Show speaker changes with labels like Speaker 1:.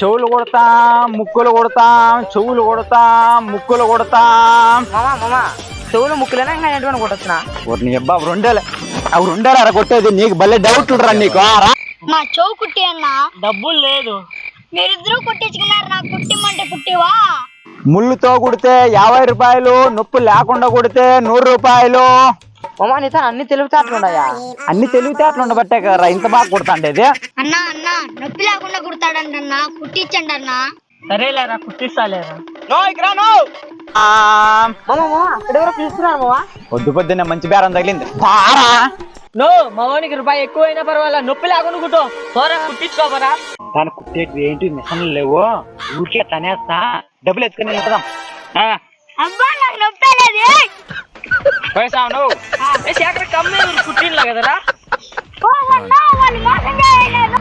Speaker 1: చెవులు కొడతాం, ముక్కులు కొడతాం, చెవులు కొడతాం, ముక్కులు కొడతాం.
Speaker 2: మామా చెవులు ముక్కులేనా ఇంకా ఏంటి కొట్టొచ్చునా?
Speaker 1: నీ అబ్బా అవి రెండేలా అర కొట్టేది. నీకు భలే డౌట్ రా నీకు.
Speaker 3: నా చెవు కుట్టి అన్నా.
Speaker 2: డబ్బులు లేదు.
Speaker 3: మీరిద్దరూ కుట్టించుకున్నారు, నాకు కుట్టిమంటే కుట్టివా?
Speaker 1: ముళ్ళుతో కుడితే 50 రూపాయలు, నొప్పి లేకుండా కుడితే 100 రూపాయలు.
Speaker 2: మామా నీతో అన్ని తెలివితేటలు ఉన్నాయా?
Speaker 1: అన్ని తెలివితేటలు ఉండబట్టే కదరా ఇంత బాగా కుడతాండేది.
Speaker 3: అన్నా నొప్పి లేకుండా కుడతాడంటన్నా, కుట్టించండి అన్నా.
Speaker 2: సరేలేరా కుట్టిస్తాలేరా. అక్కడెవరో పిలుస్తున్నారు మావా.
Speaker 1: పొద్దున్నే మంచి బేరం తగిలింది.
Speaker 2: మా వానికి రూపాయి ఎక్కువైనా పర్వాలేదు, నొప్పి లేకుండా కుట్టు. త్వరగా కుట్టించుకోపరా.
Speaker 1: దాని కుట్టేటివి ఏంటి మిషన్లు లేవు. ఊరికే తనేస్తా, డబ్బులు ఎత్తుకుని వెళ్తాం.
Speaker 3: అబ్బా నాకు నొప్పి లేదు.
Speaker 1: పైసా నువ్వు
Speaker 2: అక్కడ కమ్మే కుట్టిన్లా కదరా.
Speaker 3: వాళ్ళు మోసం చేయలేదు.